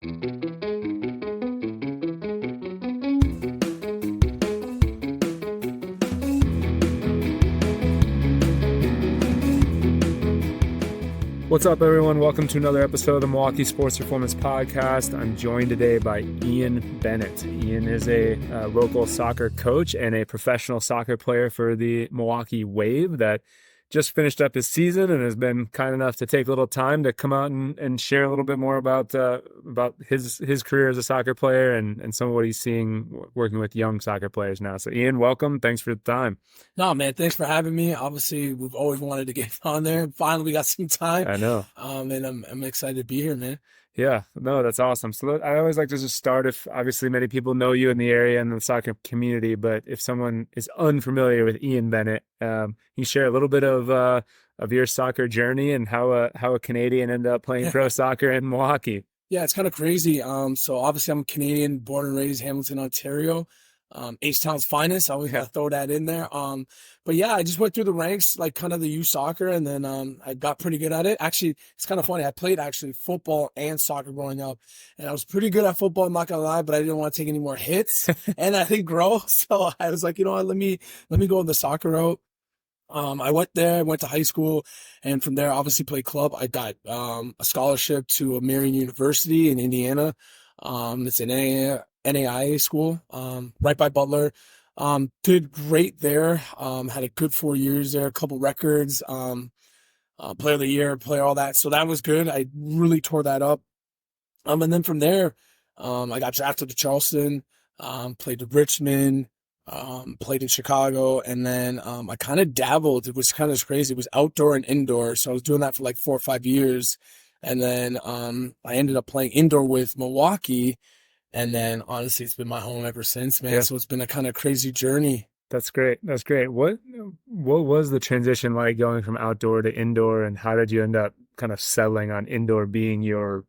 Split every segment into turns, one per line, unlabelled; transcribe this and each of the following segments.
What's up, everyone? Welcome to another episode of the Milwaukee Sports Performance Podcast. I'm joined today by Ian Bennett. Ian is a local soccer coach and a professional soccer player for the Milwaukee Wave that just finished up his season and has been kind enough to take a little time to come out and share a little bit more about his career as a soccer player and some of what he's seeing working with young soccer players now. So, Ian, welcome. Thanks for the time.
No, man, thanks for having me. Obviously, we've always wanted to get on there. Finally, we got some time.
I know.
And I'm excited to be here, man.
Yeah, no, that's awesome. So I always like to just start if obviously many people know you in the area and the soccer community, but if someone is unfamiliar with Ian Bennett, you share a little bit of your soccer journey and how a Canadian ended up playing pro soccer in Milwaukee.
Yeah, it's kind of crazy. So obviously I'm Canadian, born and raised Hamilton, Ontario. H-Town's finest. I always got to throw that in there. But yeah, I just went through the ranks, like kind of the youth soccer, and then I got pretty good at it. Actually, it's kind of funny. I played actually football and soccer growing up, and I was pretty good at football, I'm not gonna lie, but I didn't want to take any more hits, and I didn't grow. So I was like, you know what, let me go the soccer route. I went there, I went to high school, and from there, obviously played club. I got a scholarship to a Marian University in Indiana. It's an NAIA school, right by Butler. Did great there. Had a good 4 years there, a couple records, player of the year, player, all that. So that was good. I really tore that up. And then from there, I got drafted to Charleston, played to Richmond, played in Chicago, and then I kind of dabbled. It was kind of crazy. It was outdoor and indoor. So I was doing that for like 4 or 5 years. And then I ended up playing indoor with Milwaukee. And then honestly, it's been my home ever since, man. Yeah. So it's been a kind of crazy journey.
That's great. That's great. What was the transition like going from outdoor to indoor, and how did you end up kind of settling on indoor being your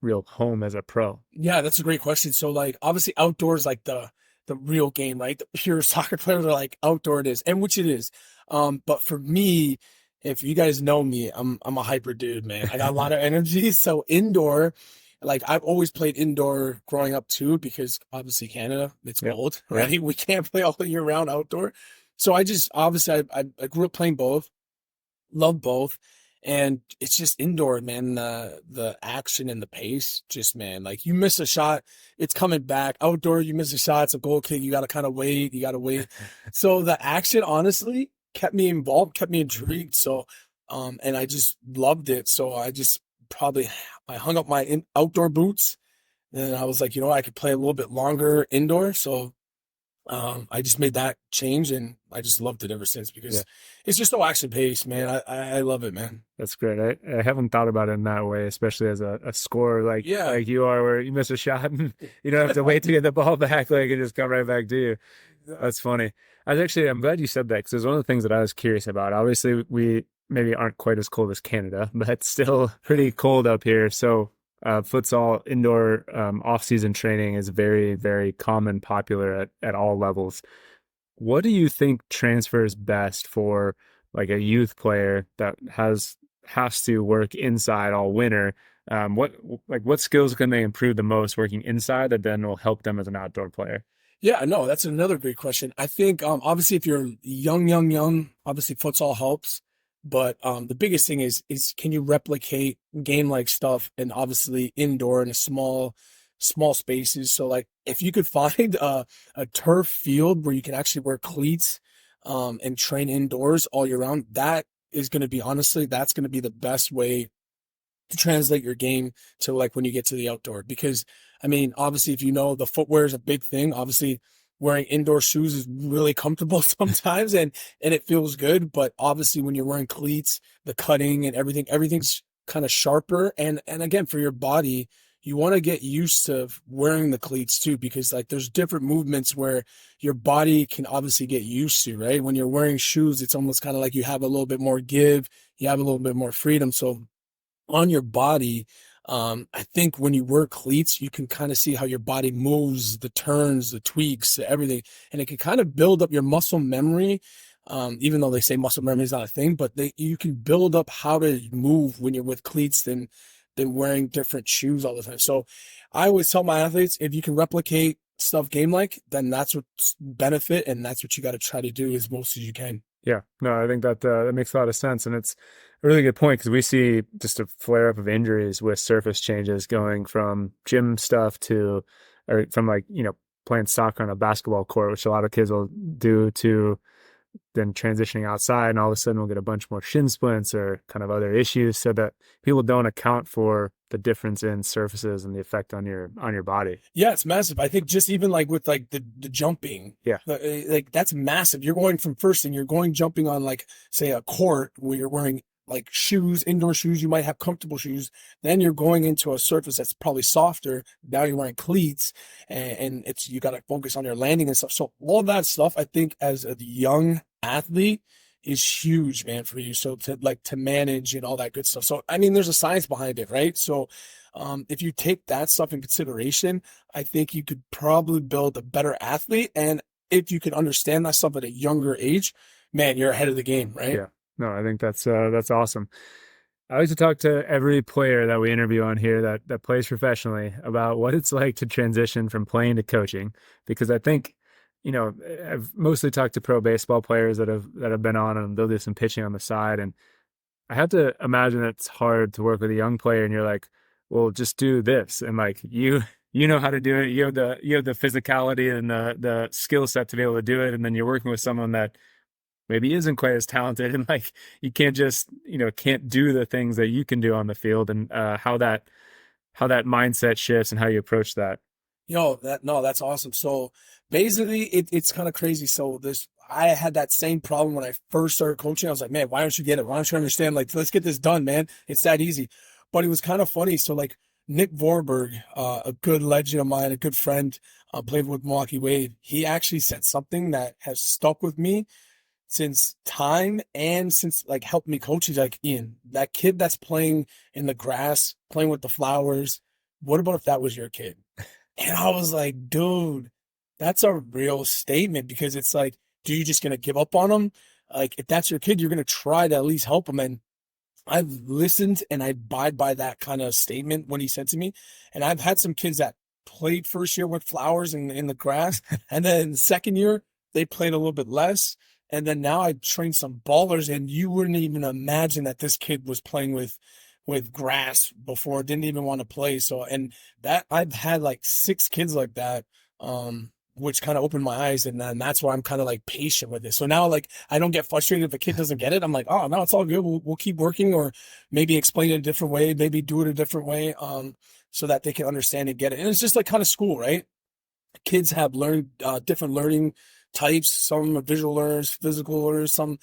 real home as a pro?
Yeah, that's a great question. So like obviously outdoor is like the real game, right? The pure soccer players are like outdoor it is, and which it is. But for me, if you guys know me, I'm a hyper dude, man. I got a lot of energy. So indoor, like I've always played indoor growing up too, because obviously Canada, it's cold, right? Yeah. We can't play all year round outdoor. So I just, obviously I grew up playing both, love both. And it's just indoor, man. The action and the pace, just, man, like you miss a shot, it's coming back. Outdoor, you miss a shot, it's a goal kick. You got to kind of wait. You got to wait. So the action, honestly, kept me involved, kept me intrigued. So, and I just loved it. So I hung up my outdoor boots, and I was like, you know, I could play a little bit longer indoor. So I just made that change, and I just loved it ever since, because it's just so action paced, man. I love it, man.
That's great. I haven't thought about it in that way, especially as a scorer like you are, where you miss a shot and you don't have to wait to get the ball back, like it just come right back to you. That's funny. I'm glad you said that, because it's one of the things that I was curious about. Obviously, we maybe aren't quite as cold as Canada, but it's still pretty cold up here. So futsal indoor off-season training is very, very common, popular at all levels. What do you think transfers best for like a youth player that has to work inside all winter? What skills can they improve the most working inside that then will help them as an outdoor player?
Yeah, no, that's another great question. I think obviously if you're young, obviously futsal helps. But the biggest thing is can you replicate game-like stuff, and obviously indoor in a small spaces. So like if you could find a turf field where you can actually wear cleats and train indoors all year round, that is going to be, honestly, that's going to be the best way to translate your game to like when you get to the outdoor. Because I mean, obviously if you know the footwear is a big thing, obviously wearing indoor shoes is really comfortable sometimes and it feels good. But obviously when you're wearing cleats, the cutting and everything's kind of sharper. And again, for your body, you want to get used to wearing the cleats too, because like there's different movements where your body can obviously get used to, right? When you're wearing shoes, it's almost kind of like you have a little bit more give, you have a little bit more freedom. So on your body, I think when you wear cleats, you can kind of see how your body moves, the turns, the tweaks, everything. And it can kind of build up your muscle memory, even though they say muscle memory is not a thing, but you can build up how to move when you're with cleats. Then than wearing different shoes all the time. So I always tell my athletes, if you can replicate stuff game like, then that's what's benefit, and that's what you got to try to do as most as you can.
Yeah, no, I think that that makes a lot of sense, and it's a really good point because we see just a flare up of injuries with surface changes going from gym stuff to, or from like playing soccer on a basketball court, which a lot of kids will do, to then transitioning outside, and all of a sudden we'll get a bunch more shin splints or kind of other issues, so that people don't account for the difference in surfaces and the effect on your body.
Yeah, it's massive. I think just even like with like the jumping,
Yeah,
like that's massive. You're going from first thing, you're going jumping on like say a court where you're wearing like shoes, indoor shoes, you might have comfortable shoes. Then you're going into a surface that's probably softer. Now you're wearing cleats, and it's you got to focus on your landing and stuff. So all that stuff, I think, as a young athlete, is huge, man, for you. So to manage and all that good stuff. So I mean, there's a science behind it, right? So if you take that stuff in consideration, I think you could probably build a better athlete. And if you can understand that stuff at a younger age, man, you're ahead of the game, right?
yeah. No, I think that's awesome. I like to talk to every player that we interview on here that plays professionally about what it's like to transition from playing to coaching, because I think, I've mostly talked to pro baseball players that have been on, and they'll do some pitching on the side, and I have to imagine it's hard to work with a young player and you're like, well, just do this, and like you know how to do it. You have the physicality and the skill set to be able to do it, and then you're working with someone that maybe isn't quite as talented, and like you can't just can't do the things that you can do on the field, and how that mindset shifts and how you approach that.
That's awesome. So basically it's kind of crazy. So I had that same problem when I first started coaching. I was like, man, why don't you get it? Why don't you understand? Like, let's get this done, man. It's that easy. But it was kind of funny. So like Nick Vorberg, a good legend of mine, a good friend, played with Milwaukee Wave. He actually said something that has stuck with me since time, and since like helped me coach. He's like, Ian, that kid that's playing in the grass, playing with the flowers, what about if that was your kid? And I was like, dude, that's a real statement, because it's like, do you just gonna give up on them? Like, if that's your kid, you're gonna try to at least help them. And I've listened and I abide by that kind of statement when he said to me. And I've had some kids that played first year with flowers in the grass, and then second year they played a little bit less. And then now I trained some ballers, and you wouldn't even imagine that this kid was playing with grass before, didn't even want to play. So, and that I've had like 6 kids like that, which kind of opened my eyes. And then that's why I'm kind of like patient with it. So now, like, I don't get frustrated if a kid doesn't get it. I'm like, oh, no, it's all good. We'll keep working, or maybe explain it a different way, maybe do it a different way, so that they can understand and get it. And it's just like kind of school, right? Kids have learned different learning types. Some are visual learners, physical learners, some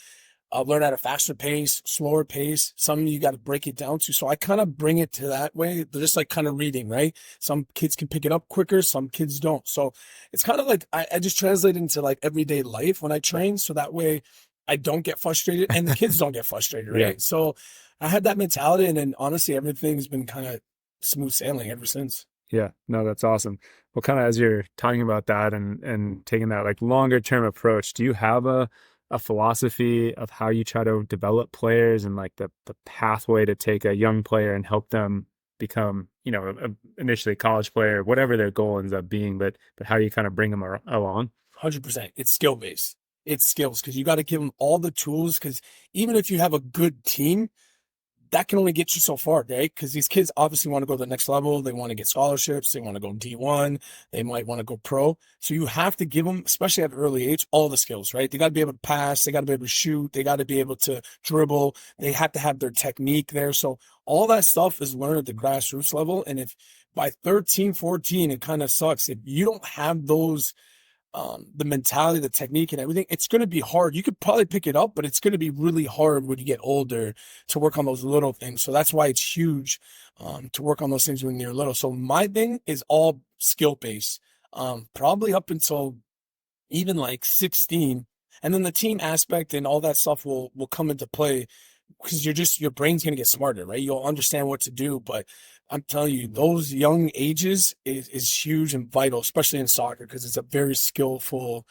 learn at a faster pace, slower pace. Some you got to break it down to. So I kind of bring it to that way. They're just like kind of reading, right? Some kids can pick it up quicker, some kids don't. So it's kind of like I just translate it into like everyday life when I train. So that way I don't get frustrated and the kids don't get frustrated, right?
Yeah.
So I had that mentality, and then honestly, everything's been kind of smooth sailing ever since.
Yeah, no, that's awesome. Well, kind of as you're talking about that and taking that like longer term approach, do you have a philosophy of how you try to develop players, and like the pathway to take a young player and help them become, initially a college player, whatever their goal ends up being, but how you kind of bring them along?
100%. It's skill based. It's skills, because you got to give them all the tools. Because even if you have a good team, that can only get you so far, right? Because these kids obviously want to go to the next level. They want to get scholarships. They want to go D1. They might want to go pro. So you have to give them, especially at an early age, all the skills, right? They got to be able to pass. They got to be able to shoot. They got to be able to dribble. They have to have their technique there. So all that stuff is learned at the grassroots level. And if by 13, 14, it kind of sucks. If you don't have those, the mentality, the technique, and everything, it's going to be hard. You could probably pick it up, but it's going to be really hard when you get older to work on those little things. So that's why it's huge, to work on those things when you're little. So my thing is all skill based, probably up until even like 16. And then the team aspect and all that stuff will come into play, because your brain's going to get smarter, right? You'll understand what to do. But I'm telling you, those young ages is huge and vital, especially in soccer, because it's a very skillful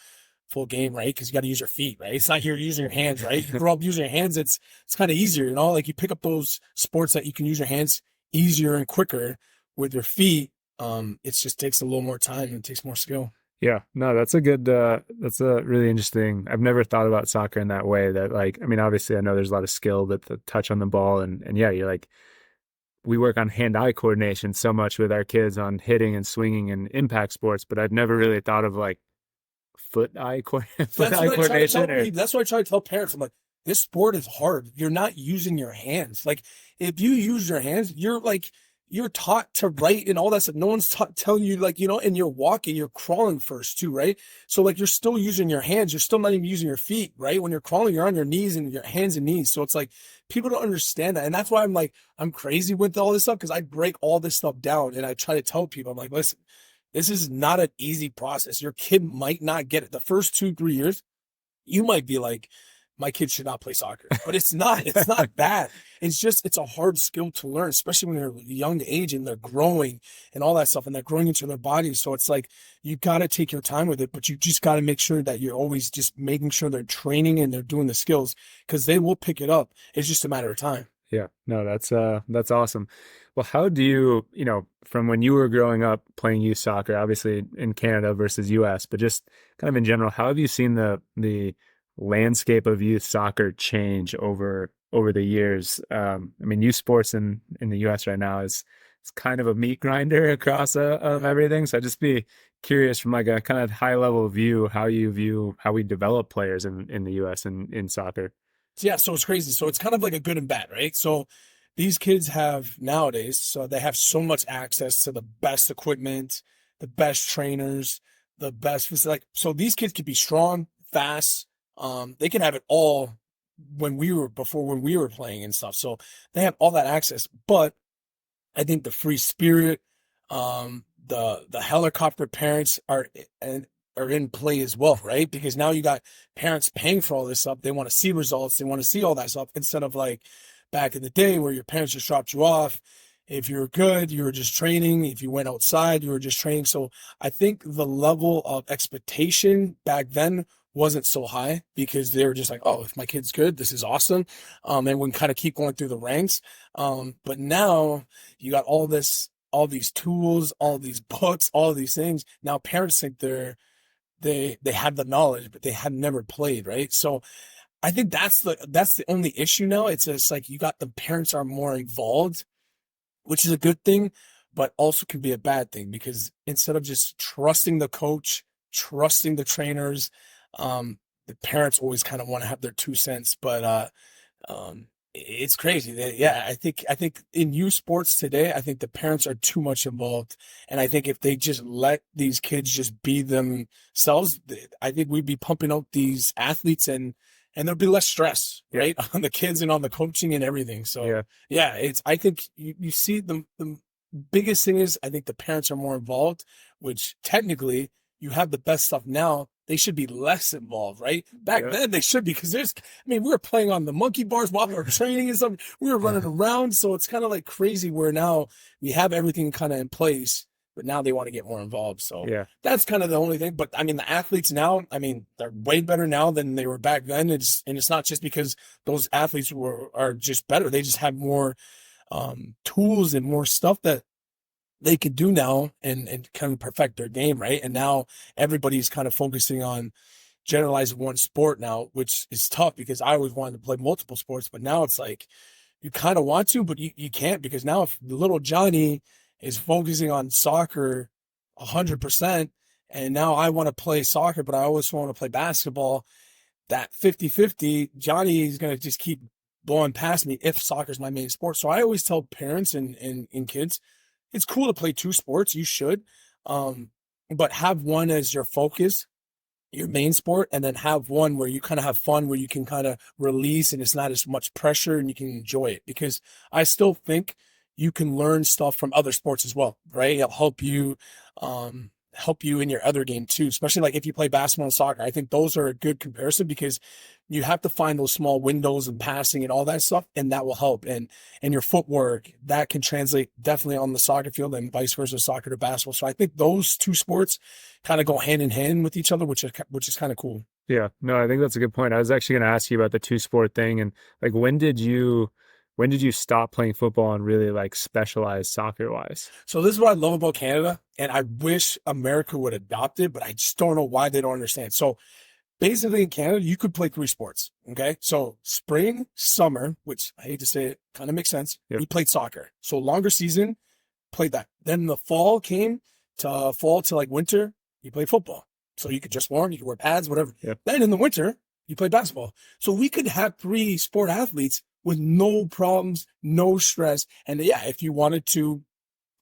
full game, right? Because you got to use your feet, right? It's not here using your hands, right? You grow up using your hands, it's kind of easier, like you pick up those sports that you can use your hands easier and quicker. With your feet, it just takes a little more time and it takes more skill.
Yeah, no, that's a really interesting. I've never thought about soccer in that way. That like, I mean, obviously I know there's a lot of skill, but the touch on the ball and yeah, you're like, we work on hand-eye coordination so much with our kids on hitting and swinging and impact sports, but I've never really thought of like foot-eye coordination or
That's what I try to tell parents. I'm like, this sport is hard. You're not using your hands. Like, if you use your hands, you're taught to write and all that stuff. No one's telling you, like, and you're walking, you're crawling first too, right? So like, you're still using your hands. You're still not even using your feet, right? When you're crawling, you're on your knees and your hands and knees. So it's like, people don't understand that. And that's why I'm like, I'm crazy with all this stuff, because I break all this stuff down and I try to tell people, I'm like, listen, this is not an easy process. Your kid might not get it. The first 2-3 years, you might be like, my kid should not play soccer, but it's not bad. It's a hard skill to learn, especially when they're a young age and they're growing and all that stuff, and they're growing into their bodies. So it's like, you got to take your time with it, but you just got to make sure that you're always just making sure they're training and they're doing the skills, because they will pick it up. It's just a matter of time.
Yeah, no, that's awesome. Well, how do you, from when you were growing up playing youth soccer, obviously in Canada versus US, but just kind of in general, how have you seen the landscape of youth soccer change over the years? I mean, youth sports in the US right now is it's kind of a meat grinder across of everything. So I'd just be curious from like a kind of high level view, how you view how we develop players in the US and in soccer.
Yeah, so it's crazy. So it's kind of like a good and bad, right? So these kids have nowadays, so they have so much access to the best equipment, the best trainers, the best, like, so these kids could be strong, fast. They can have it all when we were playing and stuff. So they have all that access. But I think the free spirit, the helicopter parents are in play as well, right? Because now you got parents paying for all this stuff. They want to see results. They want to see all that stuff, instead of like back in the day where your parents just dropped you off. If you were good, you were just training. If you went outside, you were just training. So I think the level of expectation back then wasn't so high, because they were just like, oh, if my kid's good, this is awesome. And we can kind of keep going through the ranks. But now you got all these tools, all these books, all of these things. Now parents think they have the knowledge, but they have never played, right? So I think that's the only issue now. It's just like, you got the parents are more involved, which is a good thing, but also can be a bad thing, because instead of just trusting the coach, trusting the trainers, the parents always kind of want to have their 2 cents. But it's crazy. Yeah, I think in youth sports today, I think the parents are too much involved, and I think if they just let these kids just be themselves, I think we'd be pumping out these athletes, and there'll be less stress, right, on the kids and on the coaching and everything. So yeah, I think you see the biggest thing is, I think the parents are more involved, which technically you have the best stuff now. They should be less involved, right? Back then they should be, because we were playing on the monkey bars while we were training and stuff. We were running around. So it's kind of like crazy where now we have everything kind of in place, but now they want to get more involved. So that's kind of the only thing. But I mean, the athletes now, they're way better now than they were back then. It's not just because those athletes are just better. They just have more tools and more stuff that they could do now and kind of perfect their game, right? And now everybody's kind of focusing on generalizing one sport now, which is tough, because I always wanted to play multiple sports, but now it's like, you kind of want to, but you can't, because now if little Johnny is focusing on soccer 100%, and now I want to play soccer, but I always want to play basketball, that 50-50, Johnny is going to just keep blowing past me if soccer's my main sport. So I always tell parents and kids, it's cool to play two sports. You should, but have one as your focus, your main sport, and then have one where you kind of have fun, where you can kind of release and it's not as much pressure and you can enjoy it. Because I still think you can learn stuff from other sports as well, right? It'll help you in your other game too, especially like if you play basketball and soccer. I think those are a good comparison, because you have to find those small windows and passing and all that stuff, and that will help. And your footwork, that can translate definitely on the soccer field, and vice versa, soccer to basketball. So I think those two sports kind of go hand in hand with each other, which is kind of cool.
Yeah, no, I think that's a good point. I was actually going to ask you about the two sport thing, and like, when did you when did you stop playing football and really like specialize soccer wise?
So this is what I love about Canada, and I wish America would adopt it, but I just don't know why they don't understand. So basically in Canada, you could play 3 sports. Okay. So spring, summer, which I hate to say it, kind of makes sense.
Yep.
We played soccer. So longer season, played that. Then the fall came to like winter, you play football. So you could just warm, you could wear pads, whatever.
Yep.
Then in the winter, you play basketball. So we could have 3 sport athletes with no problems, no stress. And yeah, if you wanted to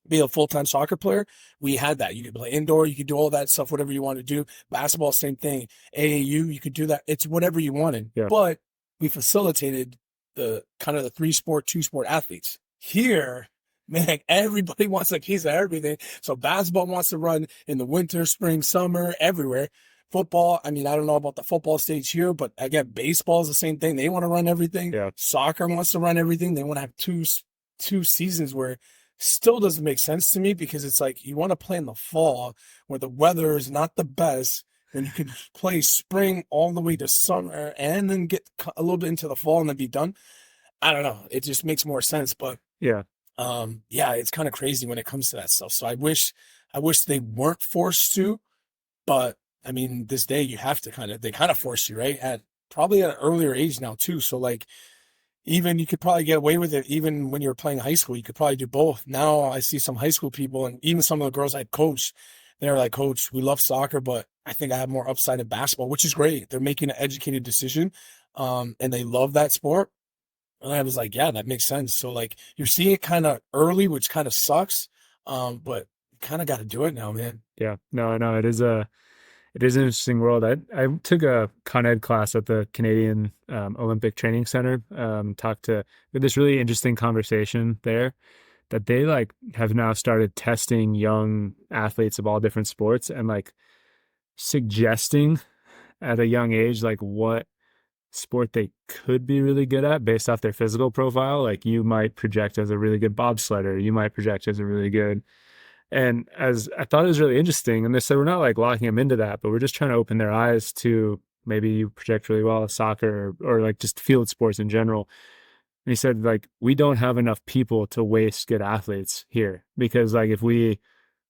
be a full-time soccer player, we had that. You could play indoor, you could do all that stuff, whatever you want to do. Basketball, same thing. AAU, you could do that. It's whatever you wanted.
Yeah.
But we facilitated the kind of the 3-sport, 2-sport athletes. Here, man, everybody wants a piece of everything. So basketball wants to run in the winter, spring, summer, everywhere. Football, I mean, I don't know about the football stage here, but again, baseball is the same thing. They want to run everything.
Yeah.
Soccer wants to run everything. They want to have two seasons where still doesn't make sense to me, because it's like you want to play in the fall where the weather is not the best, and you can play spring all the way to summer and then get a little bit into the fall and then be done. I don't know. It just makes more sense. But
yeah,
it's kind of crazy when it comes to that stuff. So I wish they weren't forced to, but I mean, this day you have to they kind of force you, right? Probably at an earlier age now too. So like, even you could probably get away with it even when you were playing high school. You could probably do both. Now I see some high school people, and even some of the girls I coach, they're like, Coach, we love soccer, but I think I have more upside in basketball, which is great. They're making an educated decision, and they love that sport. And I was like, yeah, that makes sense. So like, you're seeing it kind of early, which kind of sucks, but you kind of got to do it now, man.
Yeah, no, I know it is an interesting world. I took a Con Ed class at the Canadian Olympic Training Center. With this really interesting conversation there, that they like have now started testing young athletes of all different sports and like suggesting at a young age like what sport they could be really good at based off their physical profile. Like you might project as a really good bobsledder, you might project as a really good. And as I thought it was really interesting, and they said we're not like locking them into that, but we're just trying to open their eyes to maybe you project really well at soccer or like just field sports in general. And he said like we don't have enough people to waste good athletes here, because like if we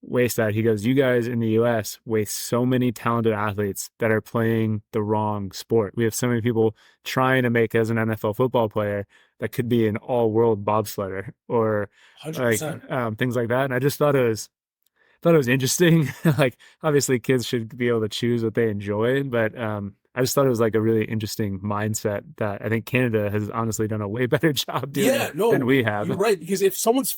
waste that, he goes, you guys in the US waste so many talented athletes that are playing the wrong sport. We have so many people trying to make as an NFL football player that could be an all-world bobsledder or like things like that. And I just thought it was interesting. Like obviously kids should be able to choose what they enjoy, but I just thought it was like a really interesting mindset that I think Canada has honestly done a way better job doing than we have.
You're right, because if someone's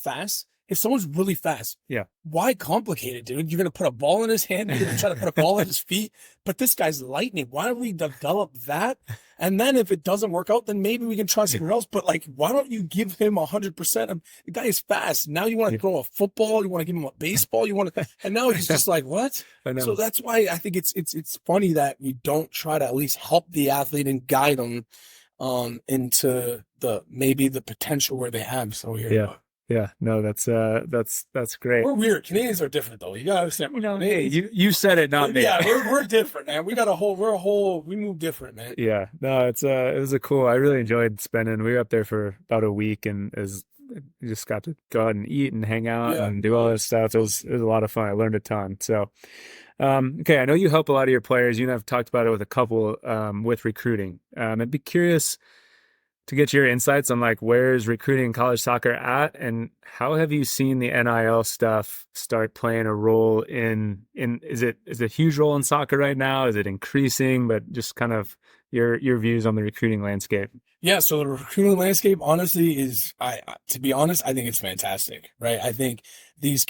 really fast,
yeah,
why complicate it, dude? You're going to put a ball in his hand, you're going to try to put a ball at his feet, but this guy's lightning. Why don't we develop that? And then if it doesn't work out, then maybe we can try something else. But like, why don't you give him 100%? The guy is fast. Now you want to throw a football, you want to give him a baseball, and now he's just like, what? So that's why I think it's funny that we don't try to at least help the athlete and guide them into maybe the potential where they have. So here,
yeah. Yeah, no, that's great.
We're weird. Canadians are different, though. You gotta understand.
Hey, you said it, not me.
Yeah, we're different, man. We move different, man.
Yeah, no, it was a cool. I really enjoyed spending. We were up there for about a week, and we just got to go out and eat and hang out and do all this stuff. It was a lot of fun. I learned a ton. So, okay, I know you help a lot of your players. You and I've talked about it with a couple with recruiting. I'd be curious to get your insights on like where's recruiting in college soccer at, and how have you seen the NIL stuff start playing a role is it a huge role in soccer right now? Is it increasing? But just kind of your views on the recruiting landscape.
Yeah, so the recruiting landscape, honestly, to be honest, I think it's fantastic, right? I think these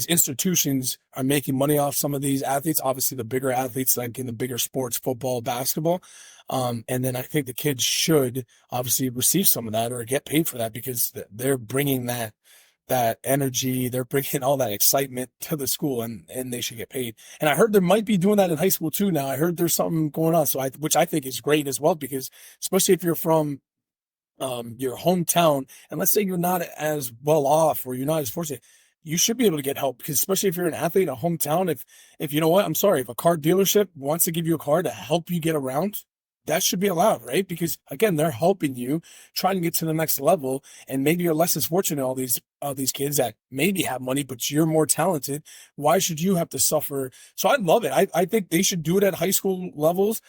institutions are making money off some of these athletes, obviously the bigger athletes, like in the bigger sports, football, basketball. And then I think the kids should obviously receive some of that or get paid for that, because they're bringing that energy, they're bringing all that excitement to the school, and they should get paid. And I heard they might be doing that in high school too now. I heard there's something going on, which I think is great as well, because especially if you're from your hometown, and let's say you're not as well off or you're not as fortunate, you should be able to get help, because especially if you're an athlete in a hometown, if you know what, I'm sorry, if a car dealership wants to give you a car to help you get around, that should be allowed, right? Because again, they're helping you trying to get to the next level, and maybe you're less as fortunate. All these kids that maybe have money, but you're more talented. Why should you have to suffer? So I love it. I think they should do it at high school levels.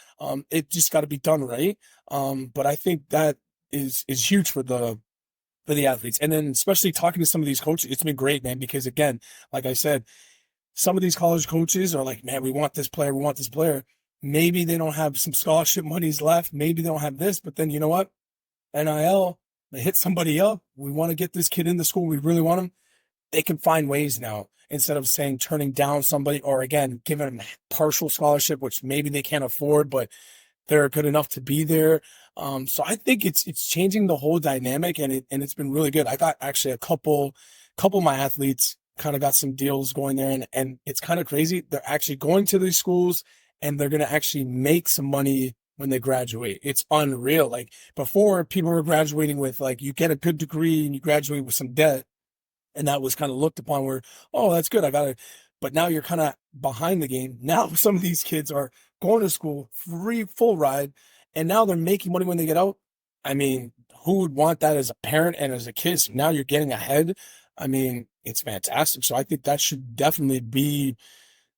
It just got to be done right. But I think that is huge for the athletes, and then especially talking to some of these coaches, it's been great, man. Because again, like I said, some of these college coaches are like, man, we want this player, we want this player. Maybe they don't have some scholarship monies left. Maybe they don't have this, but then you know what? NIL, they hit somebody up. We want to get this kid in the school. We really want him. They can find ways now instead of saying turning down somebody or again, giving them partial scholarship, which maybe they can't afford, but they're good enough to be there. So I think it's changing the whole dynamic, and it's been really good. I got actually a couple of my athletes kind of got some deals going there, and it's kind of crazy. They're actually going to these schools and they're going to actually make some money when they graduate. It's unreal. Like before, people were graduating with like, you get a good degree and you graduate with some debt. And that was kind of looked upon where, oh, that's good. I got it. But now you're kind of behind the game. Now some of these kids are going to school, free, full ride, and now they're making money when they get out. I mean, who would want that as a parent and as a kid? So now you're getting ahead. I mean, it's fantastic. So I think that should definitely be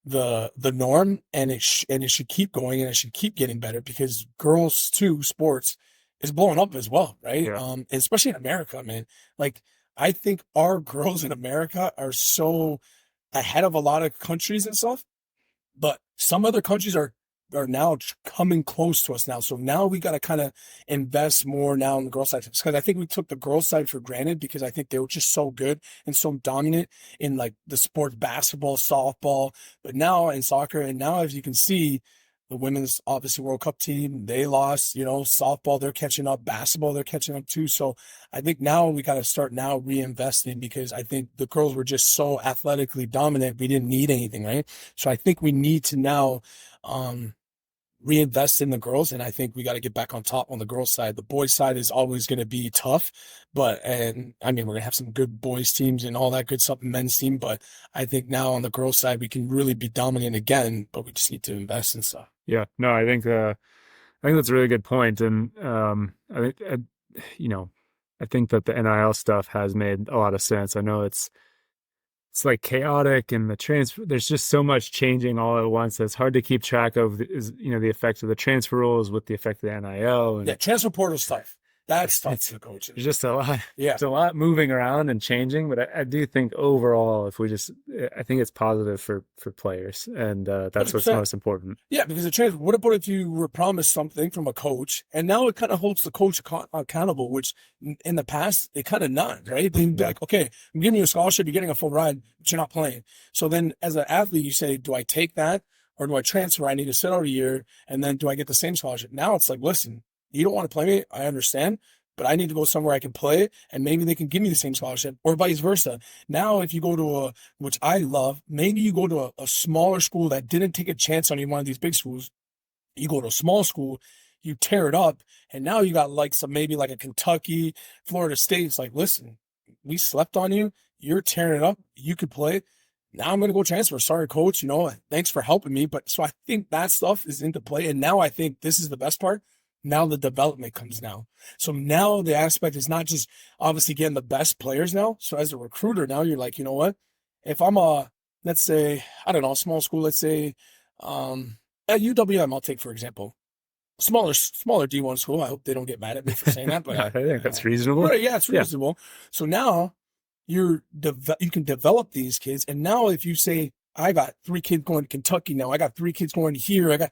the norm, and it should keep going, and it should keep getting better because girls too sports is blowing up as well, right?
Yeah.
Especially in America, man. Like I think our girls in America are so ahead of a lot of countries and stuff, but some other countries are now coming close to us now. So now we got to kind of invest more now on the girls' side, because I think we took the girls' side for granted because I think they were just so good and so dominant in like the sport, basketball, softball, but now in soccer. And now, as you can see, the women's obviously World Cup team, they lost, softball, they're catching up, basketball, they're catching up too. So I think now we got to start now reinvesting because I think the girls were just so athletically dominant. We didn't need anything, right? So I think we need to now, reinvest in the girls, and I think we got to get back on top on the girls side. The boys side is always going to be tough, and I mean, we're going to have some good boys teams and all that good stuff, men's team, but I think now on the girls side we can really be dominant again, but we just need to invest in stuff.
Yeah, no, I think that's a really good point, and I think I think that the NIL stuff has made a lot of sense. I know it's like chaotic, and the transfer, there's just so much changing all at once. It's hard to keep track of the effect of the transfer rules with the effect of the NIL. And
yeah, transfer portal stuff. That's tough for the coaches.
There's just a lot.
Yeah.
It's a lot moving around and changing, but I do think overall, I think it's positive for players, and that's 100%. What's most important.
Yeah, because the transfer, what about if you were promised something from a coach, and now it kind of holds the coach accountable, which in the past, it kind of not, right? They'd be like, okay, I'm giving you a scholarship, you're getting a full ride, but you're not playing. So then as an athlete, you say, do I take that or do I transfer? I need to sit out a year, and then do I get the same scholarship? Now it's like, listen, you don't want to play me, I understand, but I need to go somewhere I can play, and maybe they can give me the same scholarship, or vice versa. Now, if you go to which I love, maybe you go to a smaller school that didn't take a chance on you, one of these big schools. You go to a small school, you tear it up, and now you got maybe like a Kentucky, Florida State. It's like, listen, we slept on you, you're tearing it up, you could play. Now I'm going to go transfer. Sorry, coach, thanks for helping me. But so I think that stuff is into play, and now I think this is the best part. Now the development comes now. So now the aspect is not just obviously getting the best players now. So as a recruiter now, you're like, you know what? If I'm let's say, I don't know, a small school, let's say at UWM, I'll take, for example, smaller D1 school. I hope they don't get mad at me for saying that. But
I think that's reasonable.
Right, yeah, it's reasonable. Yeah. So now you can develop these kids. And now if you say, I got 3 kids going to Kentucky now, I got 3 kids going here, I got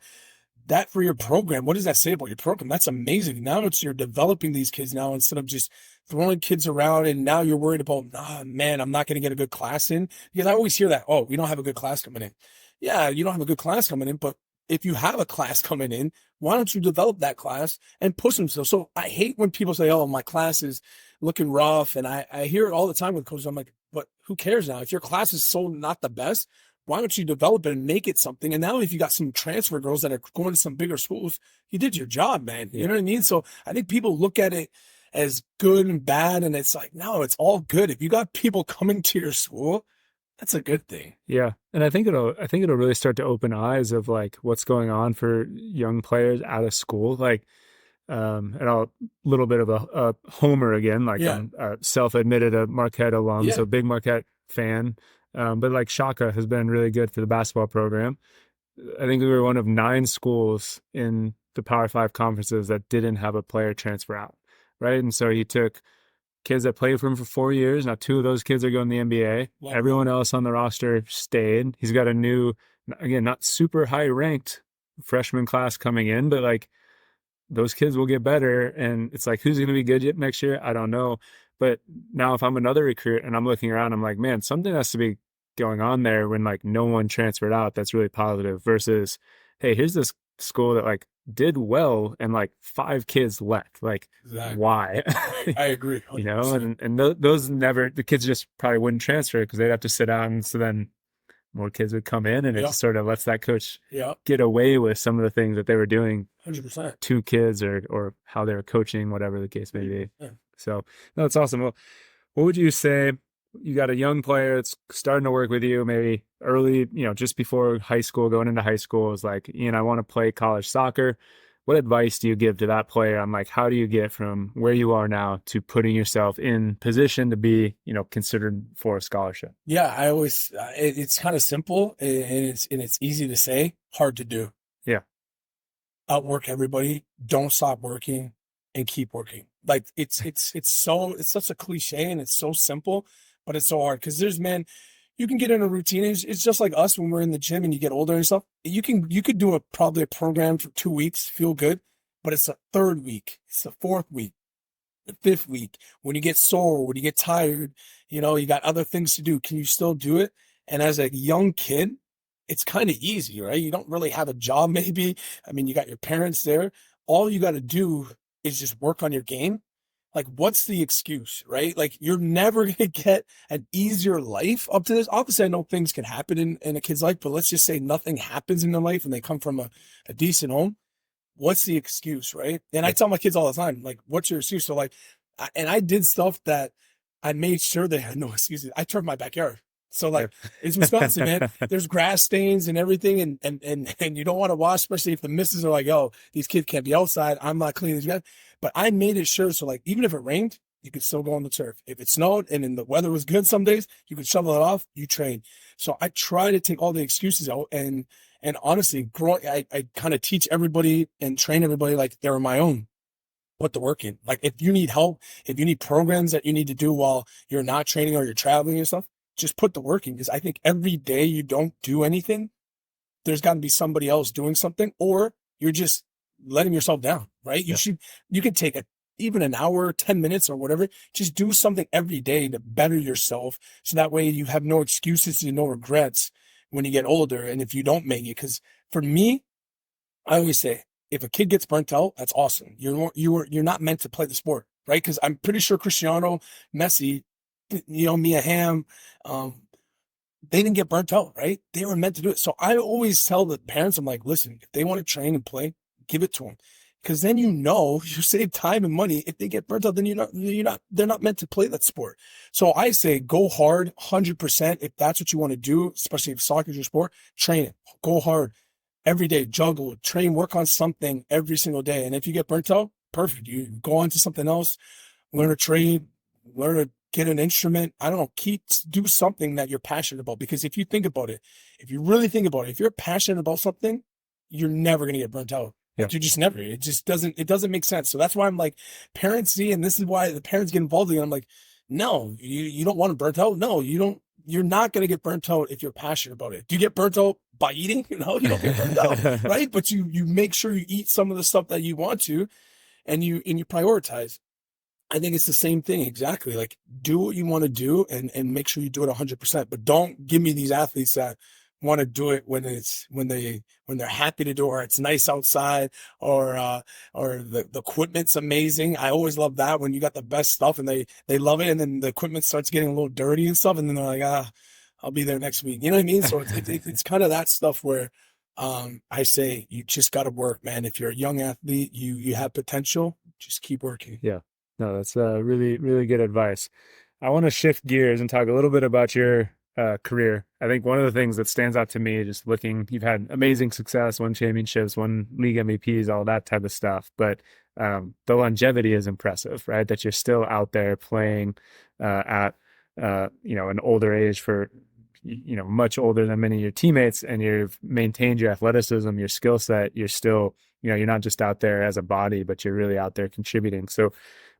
that for your program. What does that say about your program? That's amazing. Now you're developing these kids now instead of just throwing kids around, and now you're worried about, man, I'm not going to get a good class in. Because I always hear that, oh, we don't have a good class coming in. Yeah, you don't have a good class coming in, but if you have a class coming in, why don't you develop that class and push them? So I hate when people say, oh, my class is looking rough, and I hear it all the time with coaches. I'm like, but who cares now? If your class is so not the best, why don't you develop it and make it something? And now if you got some transfer girls that are going to some bigger schools, you did your job, man. You know what I mean? So I think people look at it as good and bad, and it's like, no, it's all good. If you got people coming to your school, That's a good thing.
Yeah. And I think it'll really start to open eyes of like what's going on for young players out of school. Like, and I'll little bit of a homer again, like
Yeah.
I'm self-admitted a Marquette alum,
Yeah.
so big Marquette fan. But like Shaka has been really good for the basketball program. I think we were one of 9 schools in the Power Five conferences that didn't have a player transfer out, right? And so he took kids that played for him for 4 years. Now 2 of those kids are going to the NBA.
Love that.
Everyone else on the roster stayed. He's got a new, again, not super high ranked freshman class coming in, but like those kids will get better. And it's like, who's going to be good next year? I don't know. But now if I'm another recruit and I'm looking around, I'm like, man, something has to be going on there when like no one transferred out. That's really positive versus, hey, here's this school that like did well and like 5 kids left. Like,
Exactly.
why?
I agree.
You know,
100%.
and those never, the kids just probably wouldn't transfer because they'd have to sit out. And so then more kids would come in and it
Yep.
just sort of lets that coach
Yep.
get away with some of the things that they were doing
100%.
to kids or how they were coaching, whatever the case may be.
Yeah.
So no, that's awesome. Well, what would you say? You got a young player that's starting to work with you, maybe early, just before high school, going into high school, is like, Ian, I want to play college soccer. What advice do you give to that player on like how do you get from where you are now to putting yourself in position to be, considered for a scholarship?
Yeah, I always it's kind of simple and it's easy to say, hard to do.
Yeah.
Outwork everybody, don't stop working and keep working. Like it's such a cliche and it's so simple, but it's so hard because you can get in a routine. It's just like us when we're in the gym and you get older and stuff. You could do probably a program for 2 weeks, feel good, but it's the third week, it's the fourth week, the fifth week, when you get sore, when you get tired, you got other things to do. Can you still do it? And as a young kid, it's kind of easy, right? You don't really have a job, maybe. I mean, you got your parents there. All you got to do is just work on your game. Like, what's the excuse, right? Like, you're never going to get an easier life up to this. Obviously, I know things can happen in a kid's life, but let's just say nothing happens in their life and they come from a decent home. What's the excuse, right? And I tell my kids all the time, like, what's your excuse? So like, and I did stuff that I made sure they had no excuses. I turned my backyard. So like, it's Wisconsin, man. There's grass stains and everything, and you don't want to wash, especially if the missus are like, "Yo, these kids can't be outside. I'm not cleaning these guys." But I made it sure, so like, even if it rained, you could still go on the turf. If it snowed and then the weather was good, some days you could shovel it off. You train. So I try to take all the excuses out, and honestly, I kind of teach everybody and train everybody like they're my own. Put the work in. Like, if you need help, if you need programs that you need to do while you're not training or you're traveling and stuff, just put the work in. Because I think every day you don't do anything, there's got to be somebody else doing something, or you're just letting yourself down, right?
Yeah.
You can take even an hour, 10 minutes or whatever, just do something every day to better yourself. So that way you have no excuses and no regrets when you get older. And if you don't make it, because for me, I always say, if a kid gets burnt out, that's awesome. You're not meant to play the sport, right? Because I'm pretty sure Cristiano, Messi, Mia Hamm, they didn't get burnt out, right? They were meant to do it. So I always tell the parents, I'm like, listen, if they want to train and play, give it to them. Because then you save time and money. If they get burnt out, then they're not meant to play that sport. So I say go hard, 100%. If that's what you want to do, especially if soccer is your sport, train it. Go hard every day, juggle, train, work on something every single day. And if you get burnt out, perfect. You go on to something else, learn a trade, learn to get an instrument. I don't know, do something that you're passionate about. Because if you think about it, if you really think about it, if you're passionate about something, you're never going to get burnt out.
Yeah.
You just never. It doesn't make sense. So that's why I'm like, parents see, and this is why the parents get involved in it. I'm like, no, you don't want to burnt out. No, you don't. You're not going to get burnt out if you're passionate about it. Do you get burnt out by eating? You don't get burnt out, right? But you make sure you eat some of the stuff that you want to, and you prioritize. I think it's the same thing exactly. Like, do what you want to do and make sure you do it 100%. But don't give me these athletes that want to do it when they're happy to do it, or it's nice outside, or the equipment's amazing. I always love that when you got the best stuff and they love it, and then the equipment starts getting a little dirty and stuff, and then they're like, I'll be there next week. You know what I mean? So it's kind of that stuff where I say you just got to work, man. If you're a young athlete, you have potential, just keep working.
Yeah. No, that's really, really good advice. I want to shift gears and talk a little bit about your career. I think one of the things that stands out to me, just looking, you've had amazing success, won championships, won league MVPs, all that type of stuff. But the longevity is impressive, right? That you're still out there playing at an older age for much older than many of your teammates, and you've maintained your athleticism, your skill set. You're still, you're not just out there as a body, but you're really out there contributing. So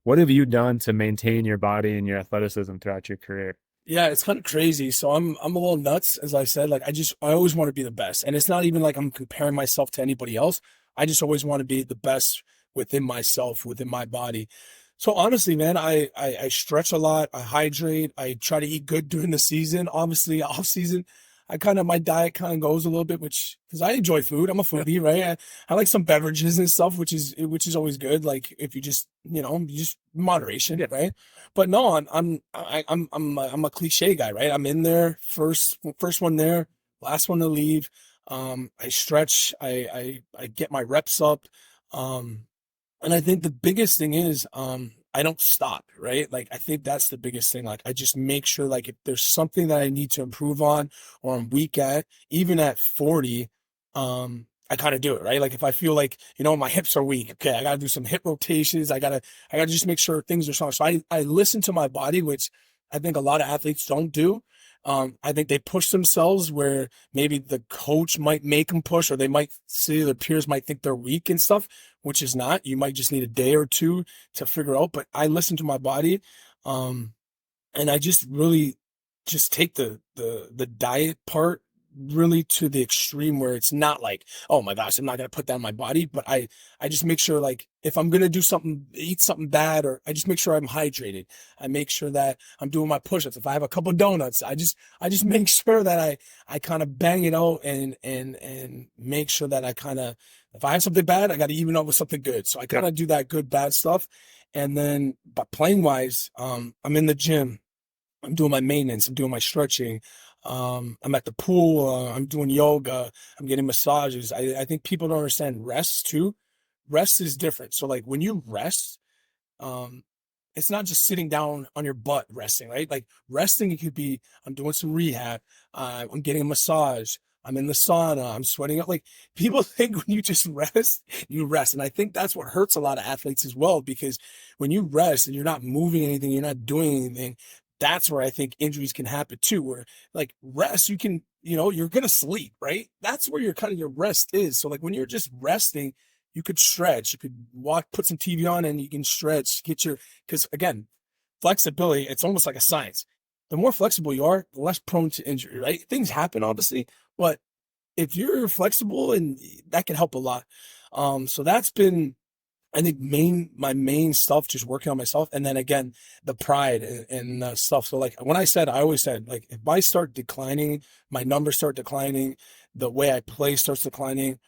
what have you done to maintain your body and your athleticism throughout your career?
Yeah, it's kind of crazy. So I'm a little nuts, as I said. Like I always want to be the best. And it's not even like I'm comparing myself to anybody else. I just always want to be the best within myself, within my body. So honestly, man, I stretch a lot, I hydrate, I try to eat good during the season. Obviously, off season, my diet kind of goes a little bit, which because I enjoy food. I'm a foodie, right? I like some beverages and stuff, which is always good. Like if you just just moderation,
Yeah.
right? But no, I'm a cliche guy, right? I'm in there first one there, last one to leave. I stretch, I get my reps up. Um, and I think the biggest thing is I don't stop, right? Like I think that's the biggest thing. Like I just make sure like if there's something that I need to improve on or I'm weak at, even at 40, I kind of do it, right? Like if I feel like, my hips are weak, okay, I gotta do some hip rotations. I gotta just make sure things are strong. So I listen to my body, which I think a lot of athletes don't do. I think they push themselves where maybe the coach might make them push, or they might see their peers might think they're weak and stuff, which is not. You might just need a day or two to figure out. But I listen to my body, um, and I just really just take the diet part really to the extreme where it's not like, oh my gosh, I'm not gonna put that in my body, but I just make sure like if I'm gonna do something, eat something bad, or I just make sure I'm hydrated. I make sure that I'm doing my push-ups. If I have a couple donuts, I just make sure that I kind of bang it out and make sure that I kind of, if I have something bad, I got to even up with something good. So I kind of do that good bad stuff. And then, but playing wise, I'm in the gym. I'm doing my maintenance. I'm doing my stretching. I'm at the pool. I'm doing yoga. I'm getting massages. I think people don't understand rest too. Rest is different. So like when you rest, um, it's not just sitting down on your butt resting, right? Like resting, it could be I'm doing some rehab. I'm getting a massage. I'm in the sauna. I'm sweating out. Like people think when you just rest, you rest. And I think that's what hurts a lot of athletes as well, because when you rest and you're not moving anything, you're not doing anything, that's where I think injuries can happen too, where like rest, you can, you're going to sleep, right? That's where your rest is. So like when you're just resting, you could stretch, you could walk, put some TV on and you can stretch, because again, flexibility, it's almost like a science. The more flexible you are, the less prone to injury, right? Things happen, obviously, but if you're flexible, and that can help a lot. So that's been, I think, my main stuff, just working on myself. And then again, the pride and stuff. So like I always said, like if I start declining, my numbers start declining, the way I play starts declining,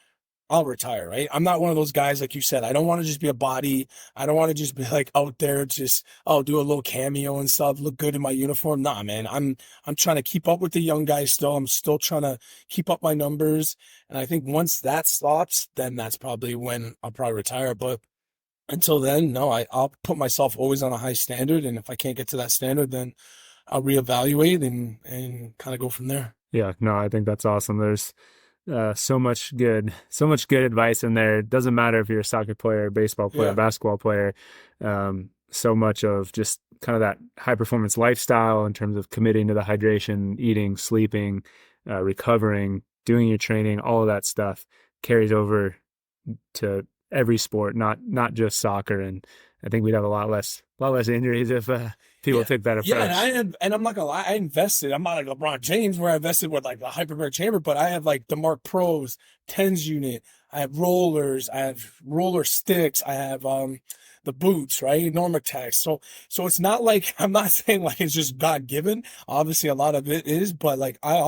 I'll retire, right? I'm not one of those guys, like you said. I don't want to just be a body. I don't want to just be like out there, just, do a little cameo and stuff, look good in my uniform. Nah, man, I'm trying to keep up with the young guys still. I'm still trying to keep up my numbers. And I think once that stops, then that's probably when I'll probably retire. But until then, no, I'll put myself always on a high standard. And if I can't get to that standard, then I'll reevaluate and kind of go from there.
Yeah, no, I think that's awesome. There's so much good advice in there. It doesn't matter if you're a soccer player, baseball player,
Yeah.
basketball player. So much of just kind of that high performance lifestyle in terms of committing to the hydration, eating, sleeping, recovering, doing your training, all of that stuff carries over to every sport, not just soccer. And I think we'd have a lot less injuries if people took that approach.
Yeah, and I'm not gonna lie, I invested. I'm not like LeBron James where I invested with like the hyperbaric chamber, but I have like the Mark Pros, TENS unit, I have rollers, I have roller sticks, I have the boots, right? Normatex. So it's not like, I'm not saying like it's just God given. Obviously a lot of it is, but like I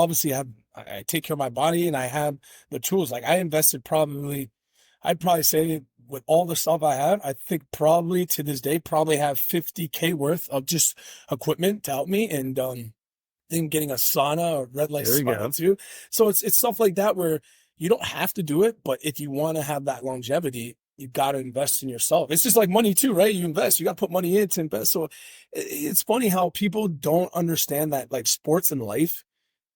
take care of my body and I have the tools. Like I invested I'd probably say with all the stuff I have, I think probably to this day, probably have $50K worth of just equipment to help me. And then getting a sauna or red light sauna too. So it's stuff like that where you don't have to do it, but if you want to have that longevity, you got to invest in yourself. It's just like money too, right? You invest, you got to put money in to invest. So it's funny how people don't understand that like sports and life,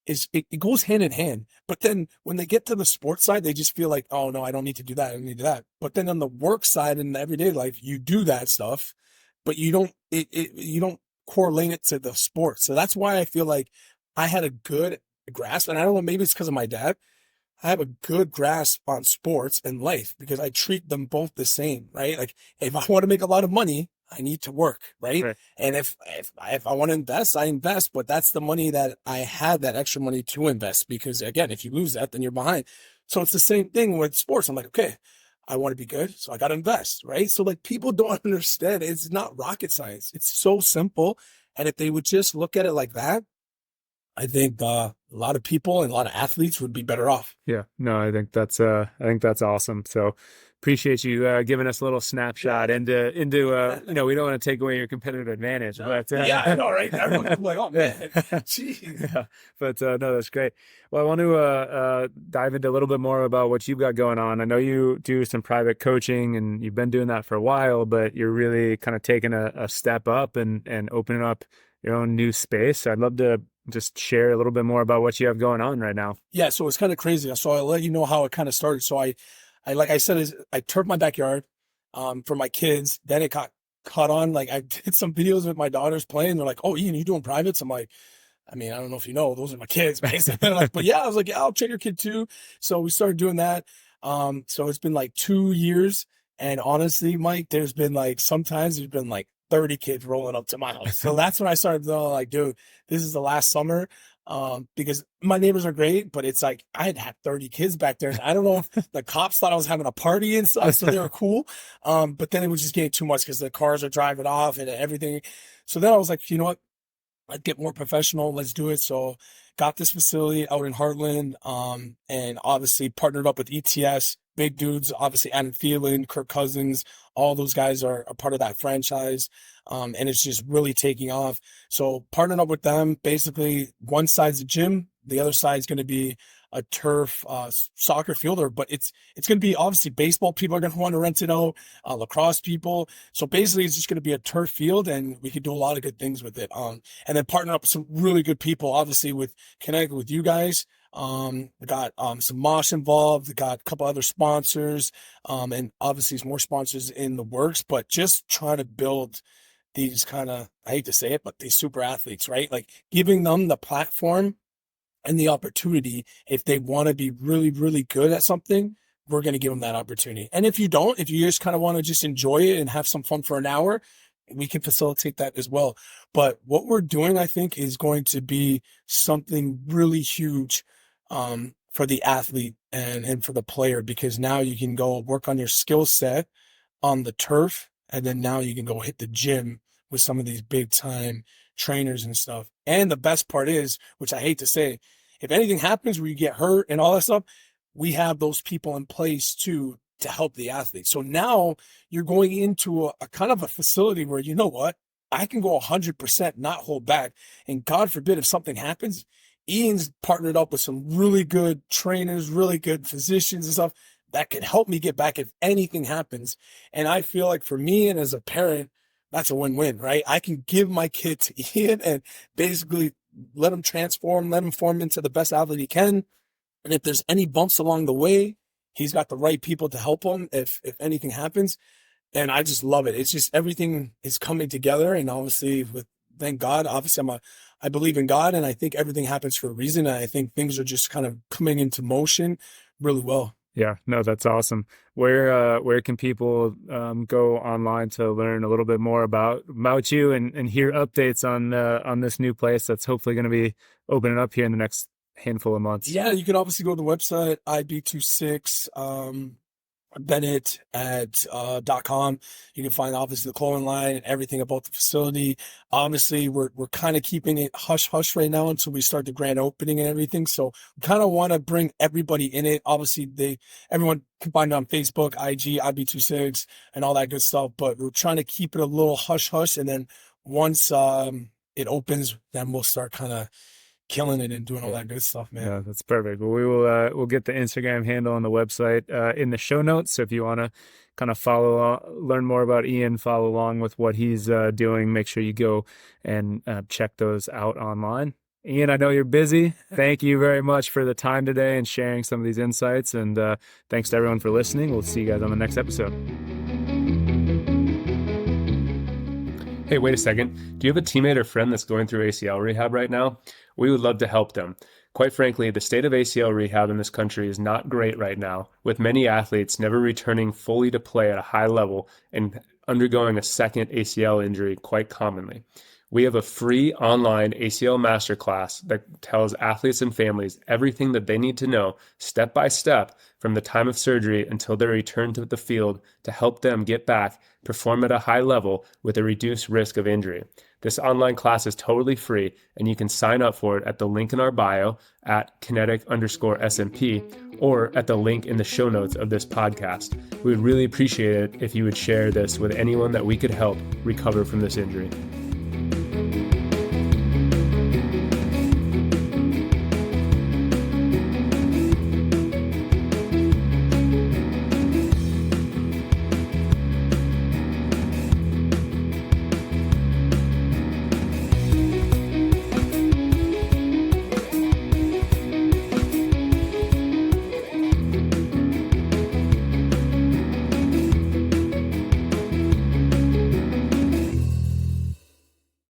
it goes hand in hand. But then when they get to the sports side, they just feel like, oh no, I don't need to do that. I don't need to do that. But then on the work side in everyday life, you do that stuff, but you don't correlate it to the sport. So that's why I feel like I had a good grasp. And I don't know, maybe it's because of my dad. I have a good grasp on sports and life because I treat them both the same, right? Like if I want to make a lot of money, I need to work, right?
Right.
And if I want to invest, I invest, but that's the money that I have, that extra money to invest, because again, if you lose that, then you're behind. So it's the same thing with sports. I'm like, okay, I want to be good, so I got to invest, right? So like people don't understand. It's not rocket science. It's so simple. And if they would just look at it like that, I think a lot of people and a lot of athletes would be better off.
Yeah, no, I think that's awesome. So appreciate you giving us a little snapshot into we don't want to take away your competitive advantage, but
yeah, I know, right? Everyone's like, oh man, jeez.
yeah, but no, that's great. Well, I want to dive into a little bit more about what you've got going on. I know you do some private coaching, and you've been doing that for a while, but you're really kind of taking a step up and opening up your own new space. So I'd love to just share a little bit more about what you have going on right now.
Yeah, so it's kind of crazy. So I'll let you know how it kind of started. So I like I said, I turfed my backyard for my kids. Then it got caught on. Like I did some videos with my daughters playing. They're like, "Oh, Ian, you doing privates?" I'm like, I mean, I don't know if you know, those are my kids, basically. They're like, but yeah, I was like, yeah, I'll check your kid too. So we started doing that. So it's been like 2 years. And honestly, Mike, sometimes there's been like 30 kids rolling up to my house. So that's when I started to like, dude, this is the last summer. Because my neighbors are great, but it's like I had 30 kids back there. And I don't know if the cops thought I was having a party and stuff, so they were cool. But then it was just getting too much because the cars are driving off and everything. So then I was like, you know what? Let's get more professional. Let's do it. So got this facility out in Heartland, and obviously partnered up with ETS, big dudes, obviously Adam Thielen, Kirk Cousins, all those guys are a part of that franchise. And it's just really taking off. So partnered up with them, basically one side's a gym, the other side's going to be a turf soccer fielder, but it's going to be obviously baseball people are going to want to rent it out, lacrosse people. So basically it's just going to be a turf field, and we could do a lot of good things with it. And then partner up with some really good people, obviously with connecting with you guys. We got some Mosh involved, we got a couple other sponsors, and obviously some more sponsors in the works, but just trying to build these kind of, I hate to say it, but these super athletes, right? Like giving them the platform and the opportunity. If they want to be really, really good at something, we're going to give them that opportunity. And if you don't, if you just kind of want to just enjoy it and have some fun for an hour, we can facilitate that as well. But what we're doing, I think, is going to be something really huge for the athlete and for the player, because now you can go work on your skill set on the turf, and then now you can go hit the gym with some of these big time trainers and stuff. And the best part is, which I hate to say, if anything happens where you get hurt and all that stuff, we have those people in place too to help the athlete. So now you're going into a kind of a facility where, you know what, I can go 100%, not hold back. And God forbid if something happens, Ian's partnered up with some really good trainers, really good physicians and stuff that can help me get back if anything happens. And I feel like for me and as a parent, that's a win-win, right? I can give my kid to Ian and basically let him transform, let him form into the best athlete he can. And if there's any bumps along the way, he's got the right people to help him if anything happens. And I just love it. It's just everything is coming together. And obviously, thank God, obviously I believe in God, and I think everything happens for a reason. And I think things are just kind of coming into motion really well.
Yeah, no, that's awesome. Where can people go online to learn a little bit more about you and hear updates on this new place that's hopefully going to be opening up here in the next handful of months?
Yeah, you can obviously go to the website IB26 Bennett at .com. You can find obviously the clothing line and everything about the facility. Obviously, we're kind of keeping it hush hush right now until we start the grand opening and everything. So we kind of want to bring everybody in it. Obviously, everyone can find it on Facebook, IG, IB26, and all that good stuff. But we're trying to keep it a little hush hush, and then once it opens, then we'll start kind of killing it and doing all that good stuff, man.
Yeah, that's perfect. Well, we'll get the Instagram handle on the website in the show notes. So if you want to kind of learn more about Ian, follow along with what he's doing, make sure you go and check those out online. Ian, I know you're busy. Thank you very much for the time today and sharing some of these insights. And thanks to everyone for listening. We'll see you guys on the next episode. Hey, wait a second. Do you have a teammate or friend that's going through ACL rehab right now? We would love to help them. Quite frankly, the state of ACL rehab in this country is not great right now, with many athletes never returning fully to play at a high level and undergoing a second ACL injury quite commonly. We have a free online ACL masterclass that tells athletes and families everything that they need to know step by step from the time of surgery until their return to the field to help them get back, perform at a high level with a reduced risk of injury. This online class is totally free, and you can sign up for it at the link in our bio at kinetic_SMP or at the link in the show notes of this podcast. We would really appreciate it if you would share this with anyone that we could help recover from this injury.